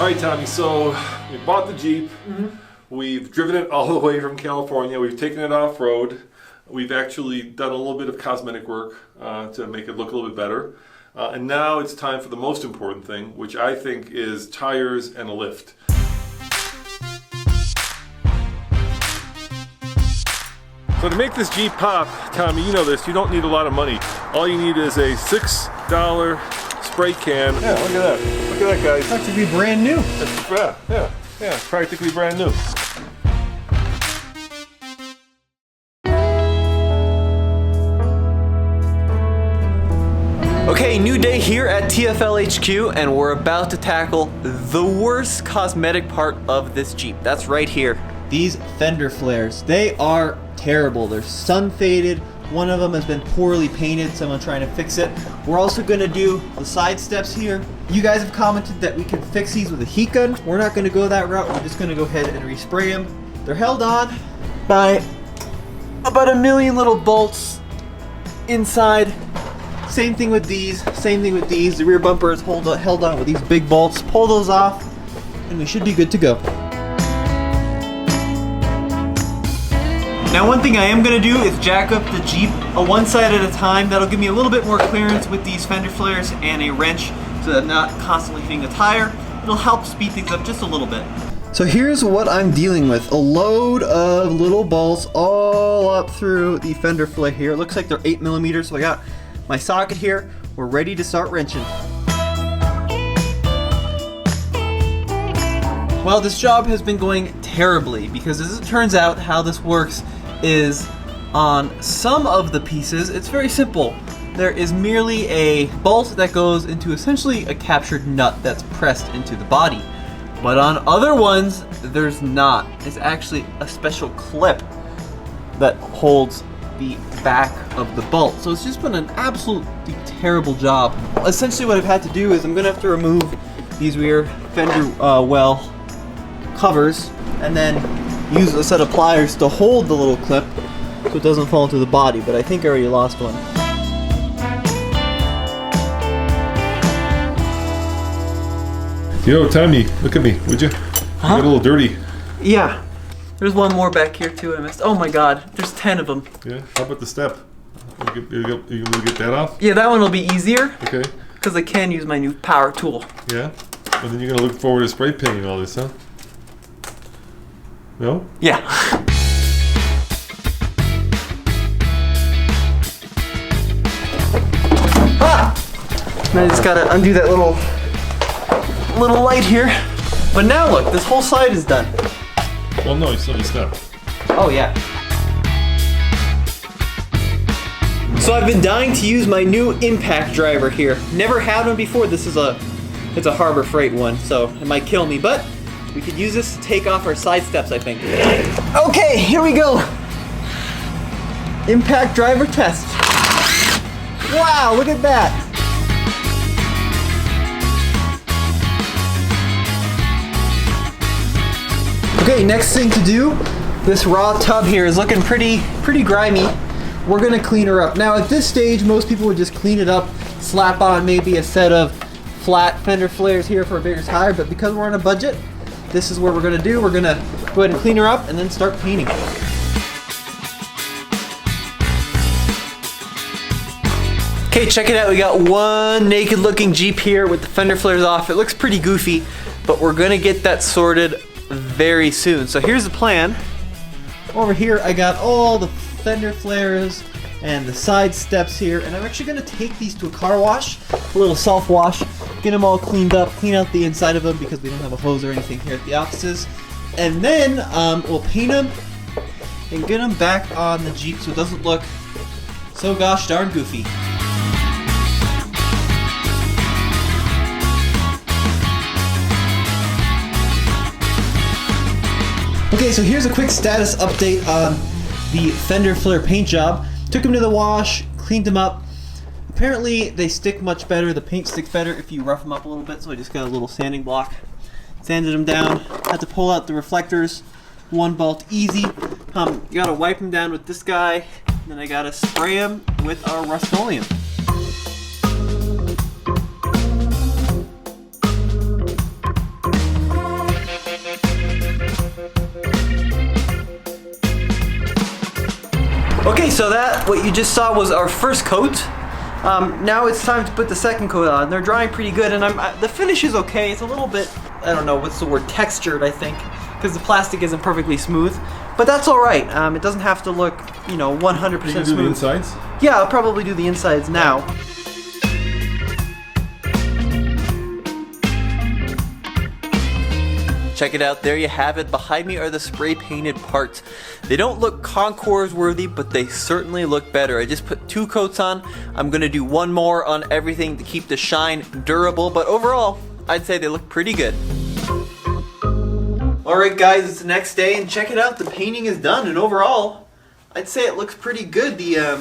All right, Tommy, so we bought the Jeep. We've driven it all the way from California. We've taken it off-road. We've actually done a little bit of cosmetic work to make it look a little bit better. And now it's time for the most important thing, which I think is tires and a lift. So to make this Jeep pop, Tommy, you know this, you don't need a lot of money. All you need is a $6 spray can. Yeah, look at that. Look at that, guys. That should be brand new. Yeah, practically brand new. Okay, new day here at TFL HQ, and we're about to tackle the worst cosmetic part of this Jeep. That's right here. These Fender Flares. They are terrible. They're sun faded. One of them has been poorly painted, so I'm trying to fix it. We're also gonna do the side steps here. You guys have commented that we can fix these with a heat gun. We're not gonna go that route. We're just gonna go ahead and respray them. They're held on by about a million little bolts inside. Same thing with these, The rear bumper is held on with these big bolts. Pull those off, and we should be good to go. Now, one thing I am going to do is jack up the Jeep one side at a time. That'll give me a little bit more clearance with these fender flares and a wrench so that I'm not constantly hitting the tire. It'll help speed things up just a little bit. So here's what I'm dealing with. A load of little bolts all up through the fender flare here. It looks like they're 8mm, so I got my socket here. We're ready to start wrenching. Well, this job has been going terribly because, as it turns out, how this works is on some of the pieces, it's very simple. There is merely a bolt that goes into essentially a captured nut that's pressed into the body. But on other ones, there's not. It's actually a special clip that holds the back of the bolt. So it's just been an absolutely terrible job. Essentially what I've had to do is I'm gonna have to remove these rear fender well covers and then use a set of pliers to hold the little clip so it doesn't fall into the body, but I think I already lost one. You know, Tommy, look at me, would you? Huh? I got a little dirty. Yeah. There's one more back here too I missed. Oh my god, there's 10 of them. Yeah, how about the step? You gonna get that off? Yeah, that one will be easier. Okay. Because I can use my new power tool. Yeah? And then you're gonna look forward to spray painting all this, huh? No? Yeah. Ah! Now I just gotta undo that little light here. But now look, this whole side is done. Well, no, you still need step. Oh yeah. So I've been dying to use my new impact driver here. Never had one before. It's a Harbor Freight one, so it might kill me, but we could use this to take off our side steps, I think. Okay, here we go. Impact driver test. Wow, look at that. Okay, next thing to do, this raw tub here is looking pretty grimy. We're gonna clean her up. Now at this stage, most people would just clean it up, slap on maybe a set of flat fender flares here for a bigger tire, but because we're on a budget, this is what we're gonna do. We're gonna go ahead and clean her up and then start painting. Okay, check it out. We got one naked looking Jeep here with the fender flares off. It looks pretty goofy, but we're gonna get that sorted very soon. So here's the plan. Over here I got all the fender flares and the side steps here, and I'm actually gonna take these to a car wash, a little self-wash, get them all cleaned up, clean out the inside of them because we don't have a hose or anything here at the offices, and then we'll paint them and get them back on the Jeep so it doesn't look so gosh darn goofy. Okay, so here's a quick status update on the fender flare paint job. Took them to the wash, cleaned them up. Apparently they stick much better. The paint sticks better if you rough them up a little bit, so I just got a little sanding block. Sanded them down. Had to pull out the reflectors. One bolt easy. You gotta wipe them down with this guy. Then I gotta spray them with our Rust-Oleum. Okay, so what you just saw was our first coat. Now it's time to put the second coat on. They're drying pretty good, and the finish is okay. It's a little bit, I don't know, what's the word, textured, I think, because the plastic isn't perfectly smooth. But that's all right. It doesn't have to look, 100% smooth. Do the insides? Yeah, I'll probably do the insides now. Check it out, there you have it. Behind me are the spray painted parts. They don't look concours worthy, but they certainly look better. I just put 2 coats on. I'm gonna do 1 more on everything to keep the shine durable, but overall, I'd say they look pretty good. Alright guys, it's the next day, and check it out, the painting is done, and overall, I'd say it looks pretty good. The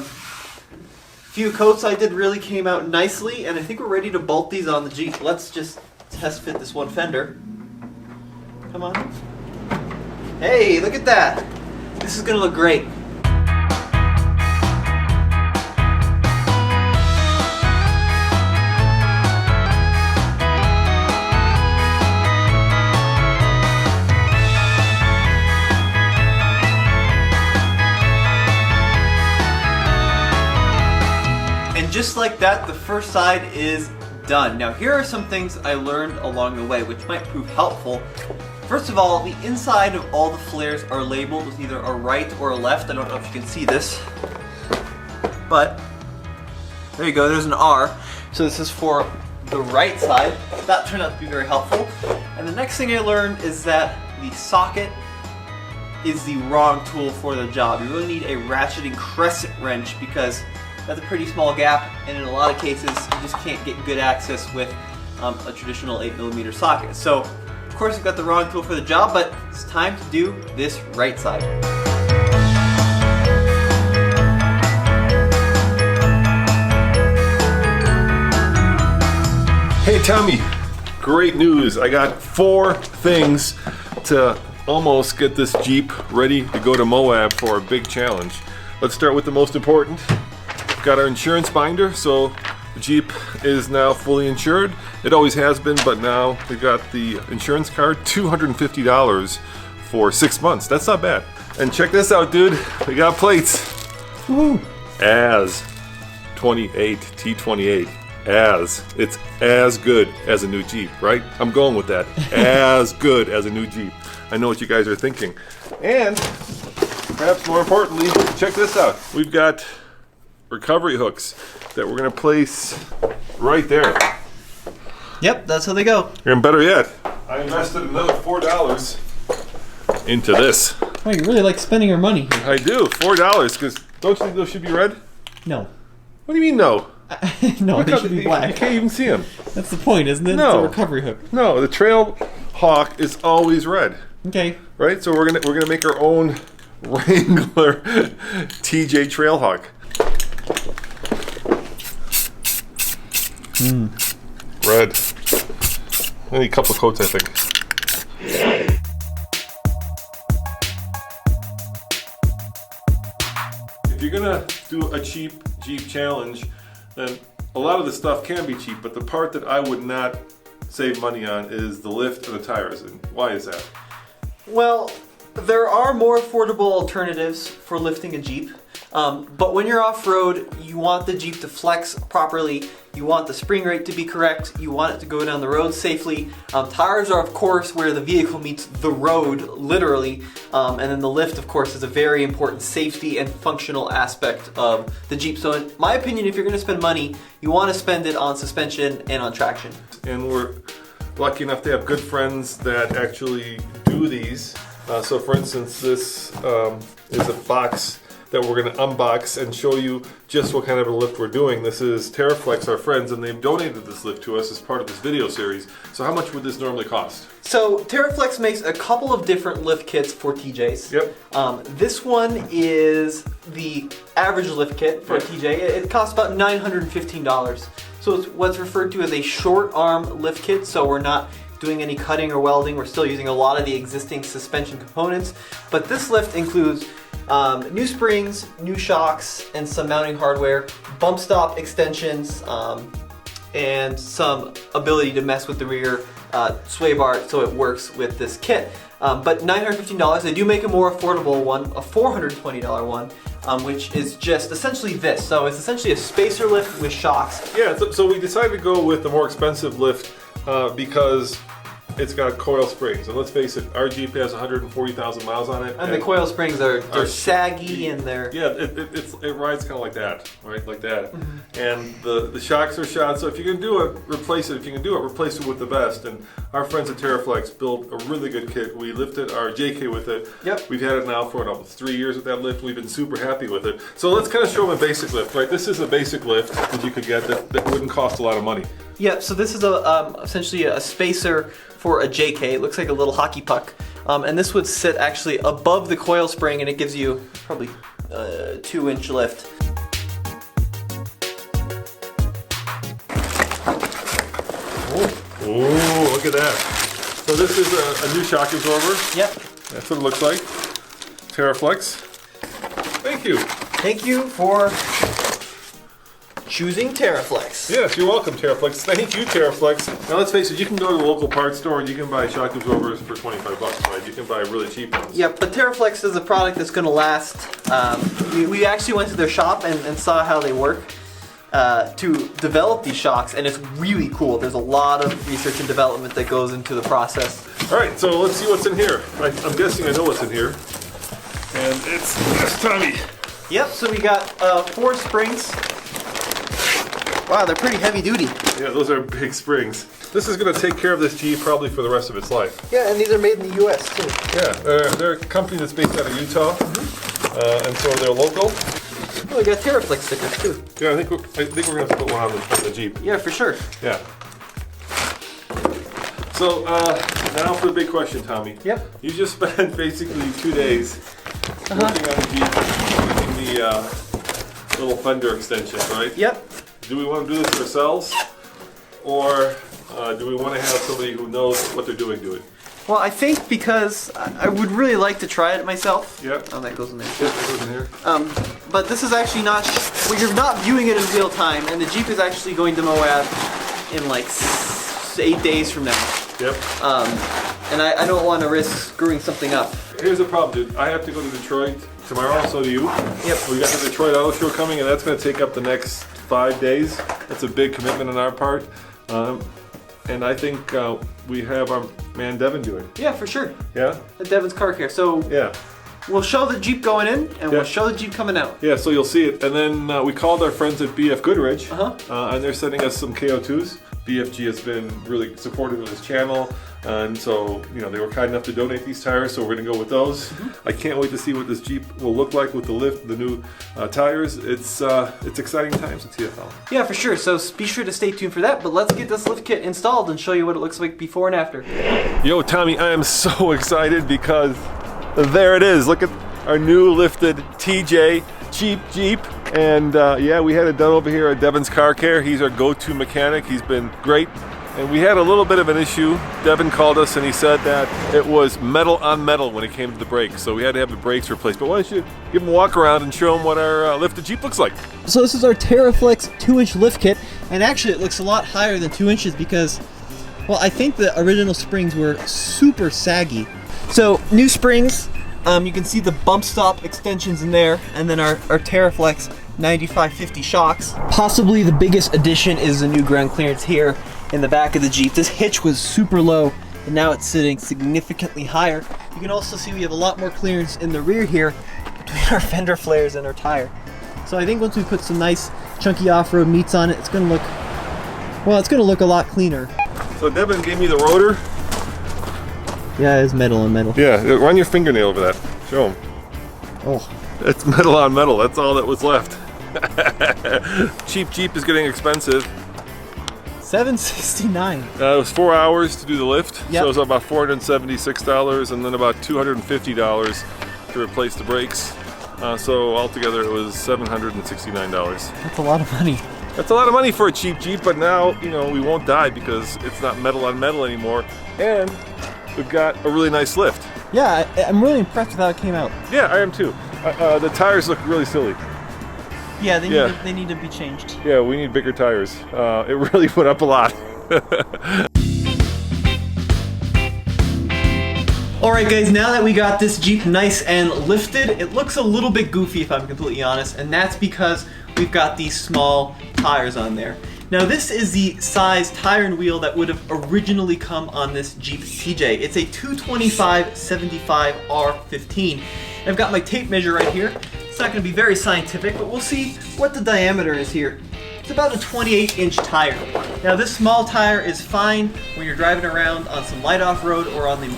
few coats I did really came out nicely, and I think we're ready to bolt these on the Jeep. Let's just test fit this one fender. Come on. Hey, look at that. This is gonna look great. And just like that, the first side is done. Now here are some things I learned along the way which might prove helpful. First of all, the inside of all the flares are labeled with either a right or a left. I don't know if you can see this, but there you go, there's an R. So this is for the right side. That turned out to be very helpful. And the next thing I learned is that the socket is the wrong tool for the job. You really need a ratcheting crescent wrench because that's a pretty small gap, and in a lot of cases you just can't get good access with a traditional 8mm socket. So of course I've got the wrong tool for the job, but it's time to do this right side. Hey Tommy, great news. I got 4 things to almost get this Jeep ready to go to Moab for a big challenge. Let's start with the most important. We've got our insurance binder, so the Jeep is now fully insured. It always has been, but now we've got the insurance card, $250 for 6 months. That's not bad. And check this out, dude. We got plates. Woo! As 28, T28. As. It's as good as a new Jeep, right? I'm going with that. As good as a new Jeep. I know what you guys are thinking. And perhaps more importantly, check this out. We've got recovery hooks that we're gonna place right there. Yep, that's how they go. And better yet, I invested another $4 into this. Oh, you really like spending your money here. I do, $4, because don't you think those should be red? No. What do you mean no? No, Look they should be black. You can't even see them. That's the point, isn't it? No. It's a recovery hook. No, the Trail Hawk is always red. Okay. Right? So we're gonna make our own Wrangler TJ Trailhawk. Red. I need a couple of coats, I think. If you're gonna do a cheap Jeep challenge, then a lot of the stuff can be cheap, but the part that I would not save money on is the lift and the tires. And why is that? Well, there are more affordable alternatives for lifting a Jeep, but when you're off-road, you want the Jeep to flex properly, you want the spring rate to be correct, you want it to go down the road safely. Tires are of course where the vehicle meets the road, literally, and then the lift of course is a very important safety and functional aspect of the Jeep. So in my opinion, if you're going to spend money, you want to spend it on suspension and on traction. And we're lucky enough to have good friends that actually do these. So for instance, this is a box that we're going to unbox and show you just what kind of a lift we're doing. This is TerraFlex, our friends, and they've donated this lift to us as part of this video series. So how much would this normally cost? So TerraFlex makes a couple of different lift kits for TJs. Yep. This one is the average lift kit for a TJ. It costs about $915. So it's what's referred to as a short arm lift kit, so we're not doing any cutting or welding. We're still using a lot of the existing suspension components, but this lift includes new springs, new shocks, and some mounting hardware, bump stop extensions, and some ability to mess with the rear sway bar so it works with this kit. But $915. They do make a more affordable one, a $420 one, which is just essentially this. So it's essentially a spacer lift with shocks. Yeah, so we decided to go with the more expensive lift because it's got coil springs. And let's face it, our Jeep has 140,000 miles on it. And the coil springs are saggy and they're... Yeah, it rides kind of like that, right? Like that. And the shocks are shot, so if you can do it, replace it. If you can do it, replace it with the best. And our friends at TerraFlex built a really good kit. We lifted our JK with it. Yep. We've had it now for almost 3 years with that lift. We've been super happy with it. So let's kind of show them a basic lift, right? This is a basic lift that you could get that wouldn't cost a lot of money. Yeah, so this is essentially a spacer for a JK. It looks like a little hockey puck. And this would sit actually above the coil spring and it gives you probably a 2-inch lift. Oh, look at that. So this is a new shock absorber. Yep. That's what it looks like. TerraFlex. Thank you. Thank you for choosing TerraFlex. Yes, you're welcome, TerraFlex. Thank you, TerraFlex. Now let's face it, you can go to the local parts store and you can buy shock absorbers for 25 bucks, right? You can buy really cheap ones. Yeah, but TerraFlex is a product that's going to last. We actually went to their shop and saw how they work to develop these shocks, and it's really cool. There's a lot of research and development that goes into the process. All right, so let's see what's in here. I'm guessing I know what's in here. And it's Tommy. Yep, so we got 4 springs. Wow, they're pretty heavy duty. Yeah, those are big springs. This is going to take care of this Jeep probably for the rest of its life. Yeah, and these are made in the US too. Yeah, they're a company that's based out of Utah, and so they're local. Oh, we got TerraFlex stickers too. Yeah, I think we're going to have to put one on the Jeep. Yeah, for sure. Yeah. So now for the big question, Tommy. Yep. You just spent basically 2 days working on the Jeep using the little fender extension, right? Yep. Do we want to do this ourselves, or do we want to have somebody who knows what they're doing do it? Well, I think because I would really like to try it myself. Yep. Oh, that goes in there. Yep, that goes in here. But this is actually not, well, you're not viewing it in real time, and the Jeep is actually going to Moab in like 8 days from now. Yep. And I don't want to risk screwing something up. Here's the problem, dude. I have to go to Detroit tomorrow, so do you. Yep. We got the Detroit Auto Show coming, and that's going to take up the next 5 days. That's a big commitment on our part. And I think we have our man Devin doing. Yeah, for sure. Yeah? At Devin's Car Care. So Yeah. we'll show the Jeep going in, and we'll show the Jeep coming out. Yeah, so you'll see it. And then we called our friends at BF Goodrich, and they're sending us some KO2s. BFG has been really supportive of this channel, and so they were kind enough to donate these tires, so we're going to go with those. I can't wait to see what this Jeep will look like with the lift, the new tires. It's exciting times at TFL. Yeah, for sure. So be sure to stay tuned for that. But let's get this lift kit installed and show you what it looks like before and after. Yo, Tommy, I am so excited because there it is. Look at our new lifted TJ Jeep. And yeah, we had it done over here at Devin's Car Care. He's our go-to mechanic. He's been great. And we had a little bit of an issue. Devin called us and he said that it was metal on metal when it came to the brakes. So we had to have the brakes replaced. But why don't you give him a walk around and show him what our lifted Jeep looks like. So this is our TerraFlex 2-inch lift kit. And actually it looks a lot higher than 2 inches because, well, I think the original springs were super saggy. So new springs. You can see the bump stop extensions in there, and then our TerraFlex 9550 shocks. Possibly the biggest addition is the new ground clearance here in the back of the Jeep. This hitch was super low, and now it's sitting significantly higher. You can also see we have a lot more clearance in the rear here between our fender flares and our tire. So I think once we put some nice chunky off-road meats on it, it's gonna look, well, it's gonna look a lot cleaner. So Devin gave me the rotor. Yeah, it's metal on metal. Yeah, run your fingernail over that. Show him. Oh. It's metal on metal. That's all that was left. Cheap Jeep is getting expensive. $769. It was 4 hours to do the lift. Yep. So it was about $476 and then about $250 to replace the brakes. So altogether it was $769. That's a lot of money. That's a lot of money for a cheap Jeep, but now, we won't die because it's not metal on metal anymore. And we've got a really nice lift. Yeah, I'm really impressed with how it came out. Yeah, I am too. The tires look really silly. Yeah, they need to be changed. Yeah, we need bigger tires. It really went up a lot. Alright guys, now that we got this Jeep nice and lifted, it looks a little bit goofy if I'm completely honest, and that's because we've got these small tires on there. Now this is the size tire and wheel that would have originally come on this Jeep TJ. It's a 225/75 R15. And I've got my tape measure right here. It's not going to be very scientific, but we'll see what the diameter is here. It's about a 28-inch tire. Now this small tire is fine when you're driving around on some light off-road or on the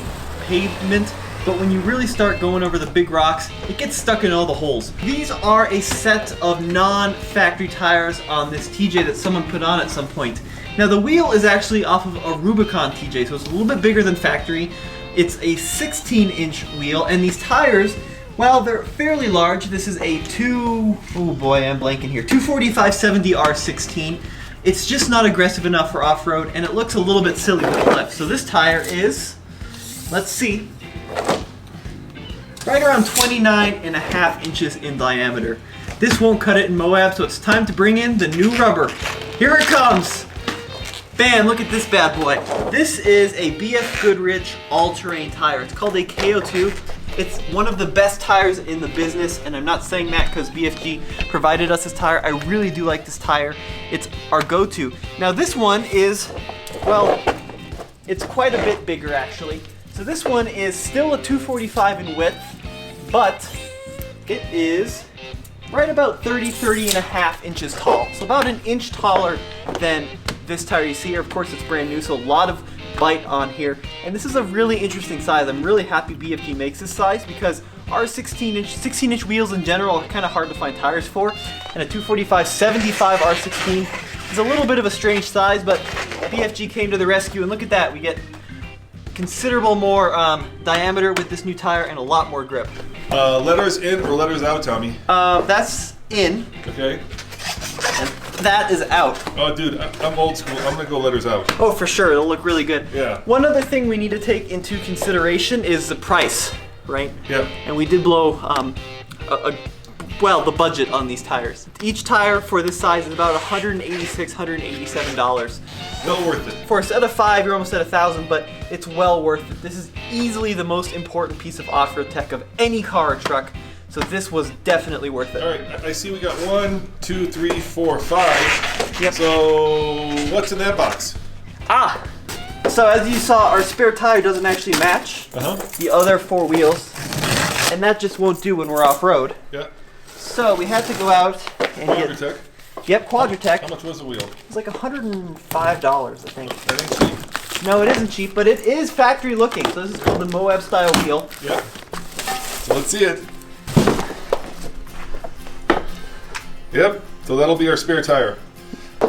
pavement, but when you really start going over the big rocks, it gets stuck in all the holes. These are a set of non-factory tires on this TJ that someone put on at some point. Now the wheel is actually off of a Rubicon TJ, so it's a little bit bigger than factory. It's a 16-inch wheel, and these tires, well, they're fairly large. This is a 245/70 R16. It's just not aggressive enough for off-road, and it looks a little bit silly with the lift. So this tire is, let's see, right around 29.5 inches in diameter. This won't cut it in Moab, so it's time to bring in the new rubber. Here it comes! Bam, look at this bad boy. This is a BF Goodrich all-terrain tire. It's called a KO2. It's one of the best tires in the business, and I'm not saying that because BFG provided us this tire. I really do like this tire. It's our go-to. Now this one is, well, it's quite a bit bigger actually. So this one is still a 245 in width, but it is right about 30.5 inches tall. So about an inch taller than this tire you see here. Of course it's brand new, so a lot of bite on here. And this is a really interesting size. I'm really happy BFG makes this size because our 16-inch wheels in general are kind of hard to find tires for. And a 245/75 R16 is a little bit of a strange size, but BFG came to the rescue, and look at that. We get considerable more diameter with this new tire and a lot more grip. Letters in or letters out, Tommy? That's in. Okay. And that is out. Oh, dude, I'm old school. I'm gonna go letters out. Oh, for sure. It'll look really good. Yeah. One other thing we need to take into consideration is the price, right? Yeah. And we did blow the budget on these tires. Each tire for this size is about $186, $187. Well worth it. For a set of 5, you're almost at $1,000, but it's well worth it. This is easily the most important piece of off-road tech of any car or truck, so this was definitely worth it. All right, I see we got 1, 2, 3, 4, 5. Yep. So what's in that box? So as you saw, our spare tire doesn't actually match the other 4 wheels, and that just won't do when we're off-road. Yeah. So we had to go out and Quadratec. Yep, Quadratec. How much was the wheel? It's like $105, I think. That ain't cheap. No, it isn't cheap, but it is factory looking. So this is called the Moab style wheel. Yep. So let's see it. Yep. So that'll be our spare tire.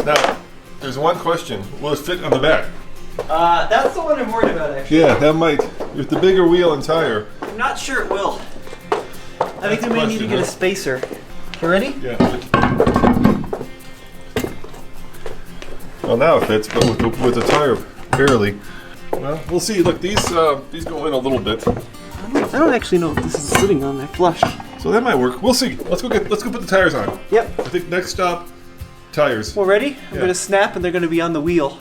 Now, there's one question. Will it fit on the back? That's the one I'm worried about, actually. Yeah, that might. With the bigger wheel and tire. I'm not sure it will. I think we may need to get a spacer. You ready? Yeah. Well, now it fits, but with the tire, barely. Well, we'll see. Look, these go in a little bit. I don't actually know if this is sitting on there flush. So that might work. We'll see. Let's go put the tires on. Yep. I think next stop, tires. Well, ready? I'm gonna snap, and they're gonna be on the wheel.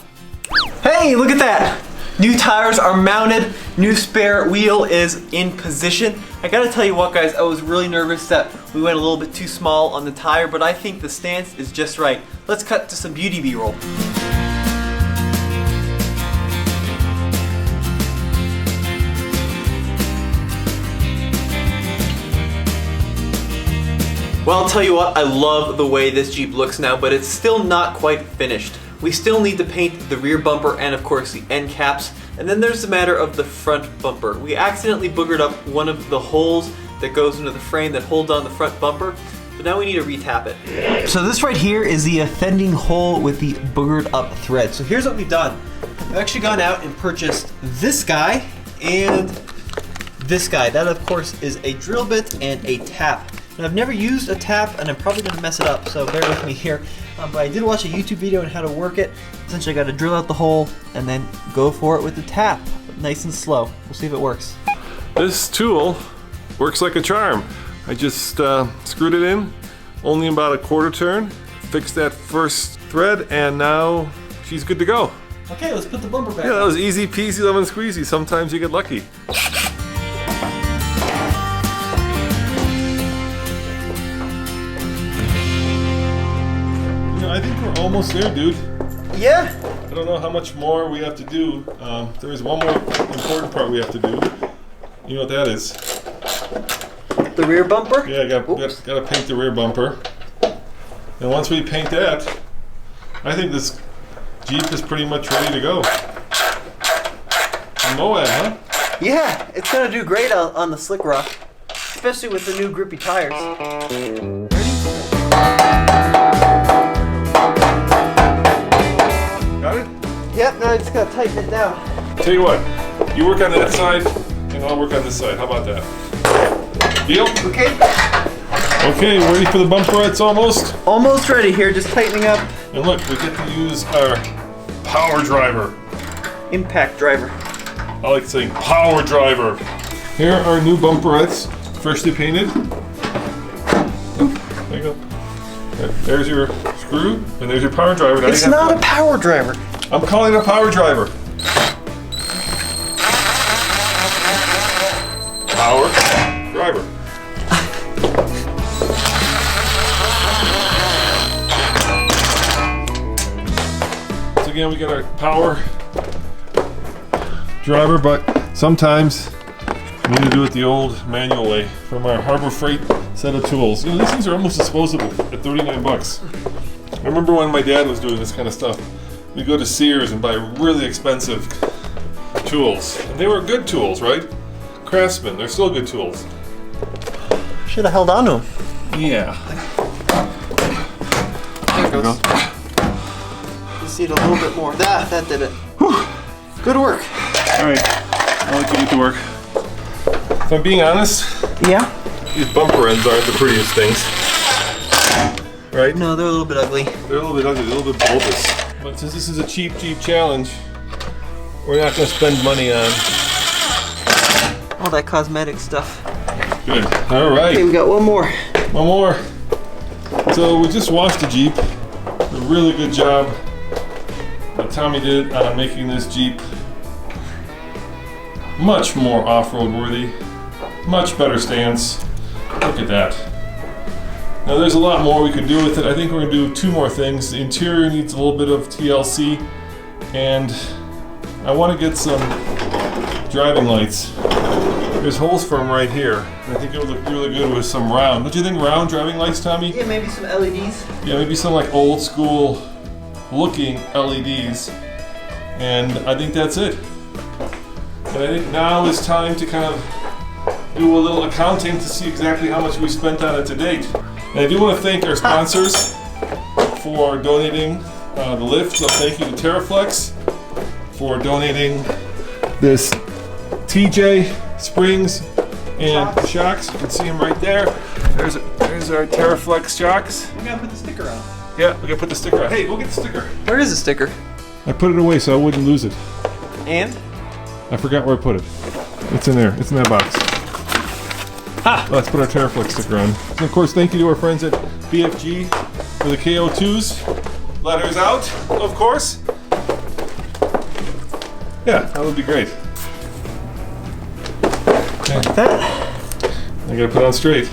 Hey, look at that! New tires are mounted, new spare wheel is in position. I gotta tell you what, guys, I was really nervous that we went a little bit too small on the tire, but I think the stance is just right. Let's cut to some beauty B-roll. Well, I'll tell you what, I love the way this Jeep looks now, but it's still not quite finished. We still need to paint the rear bumper and of course the end caps, and then there's the matter of the front bumper. We accidentally boogered up one of the holes that goes into the frame that holds on the front bumper, so now we need to retap it. So this right here is the offending hole with the boogered up thread. So here's what we've done. I've actually gone out and purchased this guy and this guy. That of course is a drill bit and a tap. And I've never used a tap, and I'm probably going to mess it up, so bear with me here. But I did watch a YouTube video on how to work it. Essentially, I got to drill out the hole and then go for it with the tap. Nice and slow. We'll see if it works. This tool works like a charm. I just screwed it in, only about a quarter turn, fixed that first thread, and now she's good to go. Okay, let's put the bumper back Yeah, on. that was easy peasy lemon squeezy. Sometimes you get lucky. almost there, dude. Yeah. I don't know how much more we have to do. There is one more important part we have to do. You know what that is? The rear bumper? Yeah, gotta paint the rear bumper. And once we paint that, I think this Jeep is pretty much ready to go. Moab, huh? Yeah, it's gonna do great on the slick rock, especially with the new grippy tires. Got it? Yep, now I just gotta tighten it down. Tell you what, you work on that side, and I'll work on this side. How about that? Deal? Okay. Okay, ready for the bumperettes almost? Almost ready here, just tightening up. And look, we get to use our power driver. Impact driver. I like saying power driver. Here are our new bumperettes, freshly painted. There you go. There's your screw, and there's your power driver. Now It's not a power driver. I'm calling it a power driver. Power driver. So again, we got our power driver, but sometimes we need to do it the old manual way from our Harbor Freight set of tools. You know, these things are almost disposable at 39 bucks. I remember when my dad was doing this kind of stuff, we'd go to Sears and buy really expensive tools. And they were good tools, right? Craftsman, they're still good tools. Should have held on to them. Yeah. There it goes. You see it a little bit more. That did it. Whew. Good work. All right, I'll let you get to work. If I'm being honest, Yeah? these bumper ends aren't the prettiest things. Right? No, they're a little bit ugly. They're a little bit ugly, a little bit bulbous. But since this is a cheap challenge, we're not going to spend money on All that cosmetic stuff. Good. All right. Okay, we got one more. One more. So we just washed the Jeep. A really good job that Tommy did on making this Jeep much more off-road worthy, much better stance. Look at that. Now there's a lot more we could do with it. I think we're gonna do two more things. The interior needs a little bit of TLC, and I want to get some driving lights. There's holes for them right here. And I think it would look really good with some round. Don't you think round driving lights, Tommy? Yeah, maybe some LEDs. Yeah, maybe some like old school looking LEDs. And I think that's it. And I think now is time to kind of do a little accounting to see exactly how much we spent on it to date. And I do want to thank our sponsors for donating the lift. So thank you to TerraFlex for donating this TJ springs and shocks. You can see them right there. There's our TerraFlex shocks. We gotta put the sticker on. Yeah, we gotta put the sticker on. Hey, go get the sticker. Where is the sticker? I put it away so I wouldn't lose it. And? I forgot where I put it. It's in there. It's in that box. Ha! Let's put our TerraFlex sticker on. And of course, thank you to our friends at BFG for the KO2s. Letters out, of course. Yeah, that would be great. Okay. Like that? I gotta put it on straight.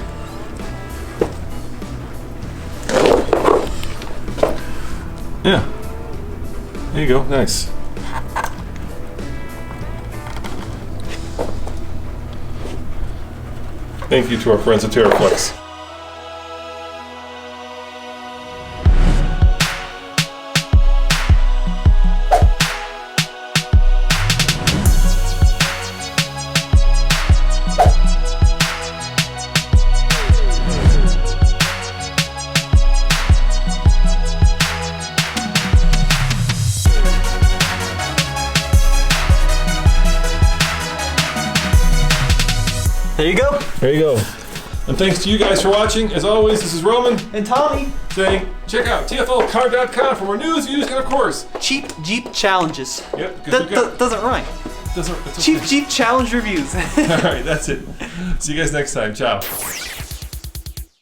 Yeah. There you go. Nice. Thank you to our friends at TerraFlex. There you go. There you go. And thanks to you guys for watching. As always, this is Roman And Tommy. saying check out tflcar.com for more news, views, and of course, Cheap Jeep challenges. yep, because we got Doesn't rhyme. it's okay. Cheap Jeep challenge reviews. All right, that's it. See you guys next time. Ciao.